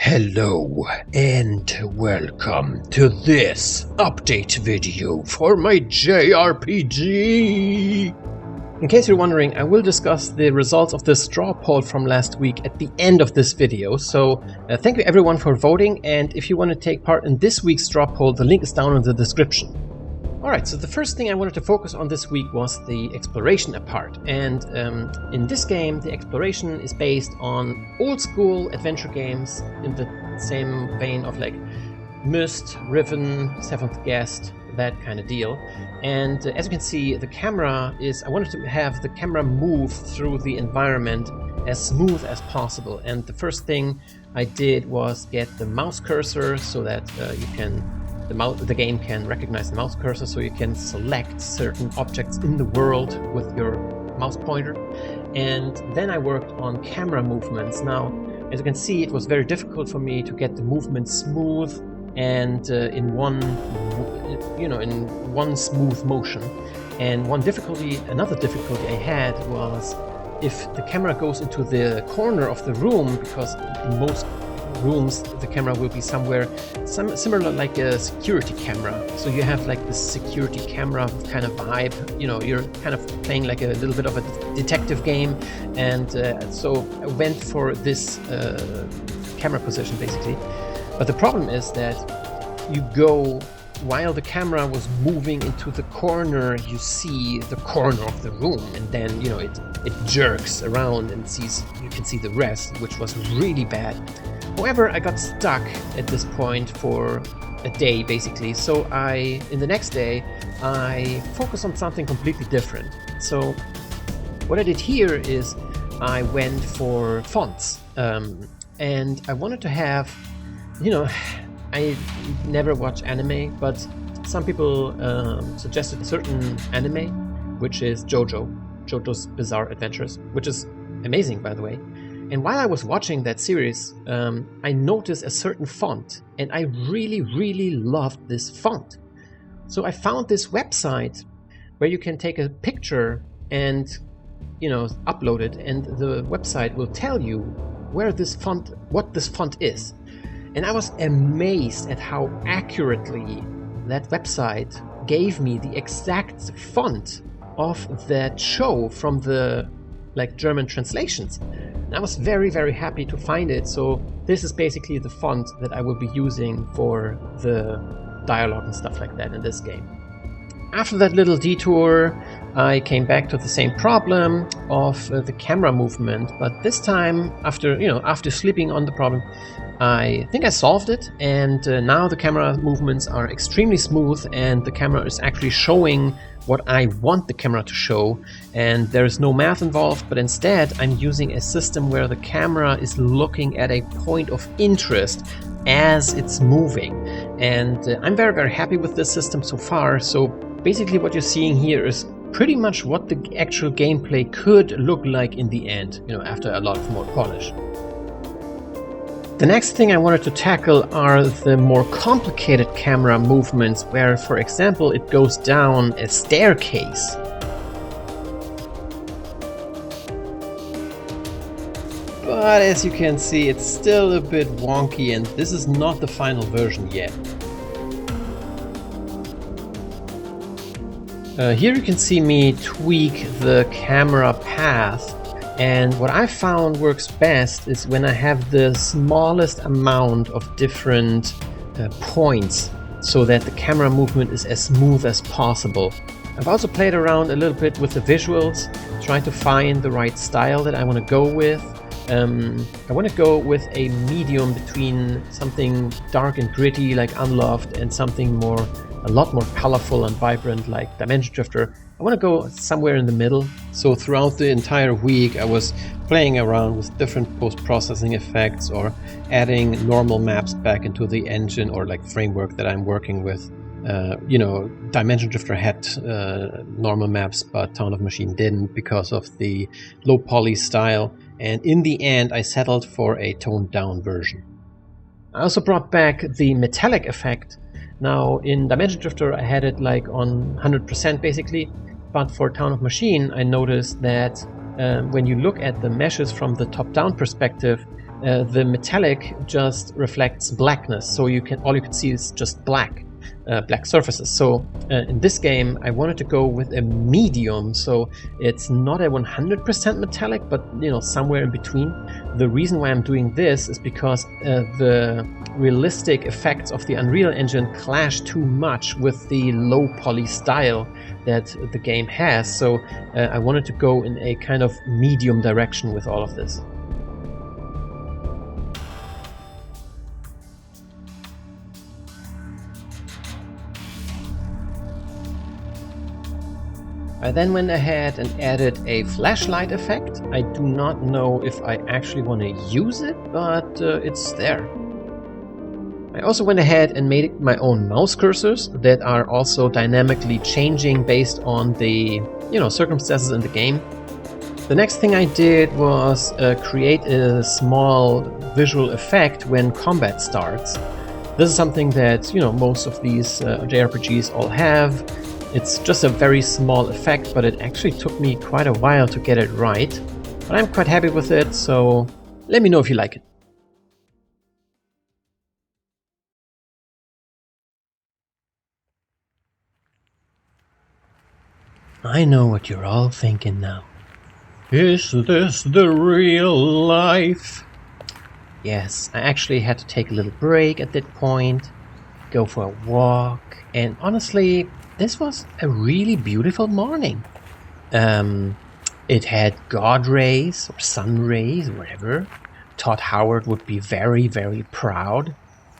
Hello and welcome to this update video for my JRPG! In case you're wondering, I will discuss the results of the straw poll from last week at the end of this video, so thank you everyone for voting, and if you want to take part in this week's straw poll, the link is down in the description. Alright, so the first thing I wanted to focus on this week was the exploration part, and in this game the exploration is based on old school adventure games in the same vein of like Myst, Riven, Seventh Guest, that kind of deal. And as you can see, the camera is, I wanted to have the camera move through the environment as smooth as possible, and the first thing I did was get the mouse cursor so that the game can recognize the mouse cursor, so you can select certain objects in the world with your mouse pointer. And then I worked on camera movements. Now, as you can see, it was very difficult for me to get the movement smooth and in one smooth motion. And another difficulty I had was if the camera goes into the corner of the room, because in most rooms the camera will be somewhere similar like a security camera, so you have like this security camera kind of vibe, you're kind of playing like a little bit of a detective game, and so I went for this camera position basically. But the problem is that while the camera was moving into the corner, you see the corner of the room, and then it jerks around and you can see the rest, which was really bad. However, I got stuck at this point for a day basically, so in the next day I focused on something completely different. So what I did here is I went for fonts, and I wanted to have, I never watch anime, but some people suggested a certain anime, which is JoJo's Bizarre Adventures, which is amazing, by the way. And while I was watching that series, I noticed a certain font, and I really loved this font. So I found this website where you can take a picture and upload it, and the website will tell you what this font is. And I was amazed at how accurately that website gave me the exact font of that show from the German translations. And I was very happy to find it. So this is basically the font that I will be using for the dialogue and stuff like that in this game. After that little detour, I came back to the same problem of the camera movement, but this time after sleeping on the problem, I think I solved it, and now the camera movements are extremely smooth, and the camera is actually showing what I want the camera to show, and there is no math involved, but instead I'm using a system where the camera is looking at a point of interest as it's moving, and I'm very happy with this system so far. So basically what you're seeing here is pretty much what the actual gameplay could look like in the end, after a lot of more polish. The next thing I wanted to tackle are the more complicated camera movements, where, for example, it goes down a staircase. But as you can see, it's still a bit wonky, and this is not the final version yet. Here you can see me tweak the camera path. And what I found works best is when I have the smallest amount of different points, so that the camera movement is as smooth as possible. I've also played around a little bit with the visuals, trying to find the right style that I want to go with. I want to go with a medium between something dark and gritty like Unloved and something a lot more colorful and vibrant like Dimension Drifter. I want to go somewhere in the middle. So throughout the entire week I was playing around with different post-processing effects, or adding normal maps back into the engine or framework that I'm working with. Dimension Drifter had normal maps, but Town of Machine didn't because of the low poly style, and in the end I settled for a toned down version. I also brought back the metallic effect. Now in Dimension Drifter I had it on 100% basically, but for Town of Machine I noticed that when you look at the meshes from the top-down perspective, the metallic just reflects blackness, so all you can see is just black surfaces. So in this game I wanted to go with a medium, so it's not a 100% metallic, but somewhere in between. The reason why I'm doing this is because the realistic effects of the Unreal Engine clash too much with the low poly style that the game has, so I wanted to go in a kind of medium direction with all of this. I then went ahead and added a flashlight effect. I do not know if I actually want to use it, but it's there. I also went ahead and made my own mouse cursors that are also dynamically changing based on the circumstances in the game. The next thing I did was create a small visual effect when combat starts. This is something that most of these JRPGs all have. It's just a very small effect, but it actually took me quite a while to get it right. But I'm quite happy with it, so let me know if you like it. I know what you're all thinking now. Is this the real life? Yes, I actually had to take a little break at that point, go for a walk, and honestly, this was a really beautiful morning. It had God rays or sun rays, whatever. Todd Howard would be very, very proud.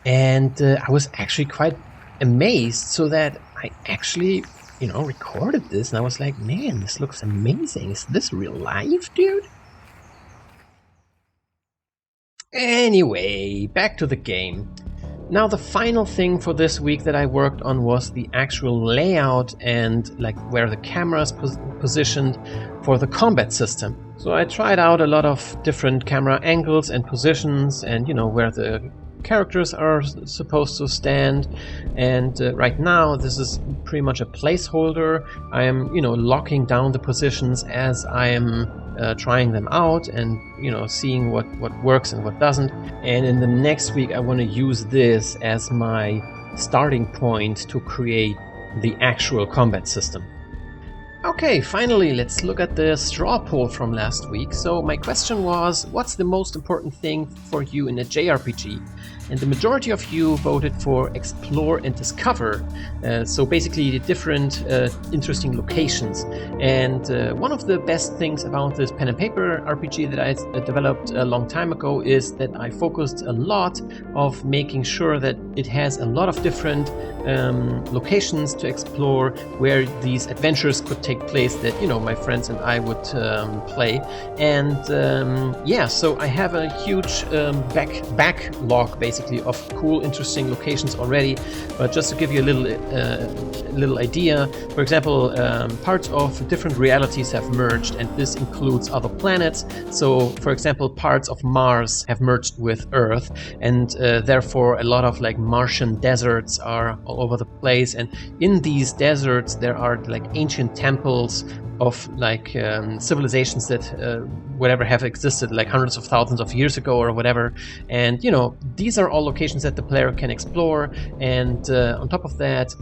And I was actually quite amazed, so that I actually, recorded this, and I was like, man, this looks amazing. Is this real life, dude? Anyway, back to the game. Now, the final thing for this week that I worked on was the actual layout and where the camera is positioned for the combat system. So I tried out a lot of different camera angles and positions, and where the characters are supposed to stand. And right now this is pretty much a placeholder. I am locking down the positions as I am trying them out and seeing what works and what doesn't. And in the next week I want to use this as my starting point to create the actual combat system. Okay, finally, let's look at the straw poll from last week. So my question was, what's the most important thing for you in a JRPG? And the majority of you voted for explore and discover. So basically the different interesting locations. And one of the best things about this pen and paper RPG that I developed a long time ago is that I focused a lot of making sure that it has a lot of different locations to explore where these adventures could take place that my friends and I would play. And yeah, so I have a huge backlog basically of cool, interesting locations already. But just to give you a little idea, for example, parts of different realities have merged, and this includes other planets. So, for example, parts of Mars have merged with Earth, and therefore a lot of Martian deserts are all over the place. And in these deserts, there are ancient temples of civilizations that whatever have existed hundreds of thousands of years ago or whatever. And these are all locations that the player can explore. And on top of that,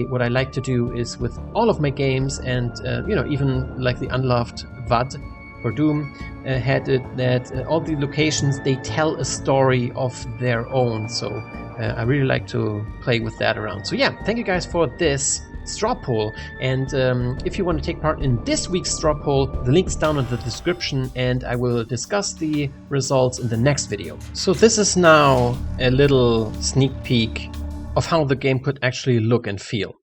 what I like to do is with all of my games, and even the Unloved VUD for Doom had it that all the locations, they tell a story of their own. So I really like to play with that around. So yeah, thank you guys for this straw poll, and if you want to take part in this week's straw poll, the link's down in the description, and I will discuss the results in the next video. So this is now a little sneak peek of how the game could actually look and feel.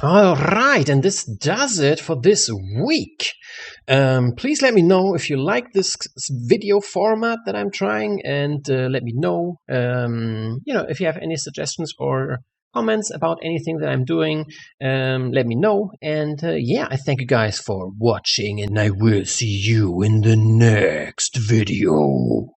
All right, and this does it for this week. Please let me know if you like this video format that I'm trying, and let me know, if you have any suggestions or comments about anything that I'm doing. Let me know, and yeah, I thank you guys for watching, and I will see you in the next video.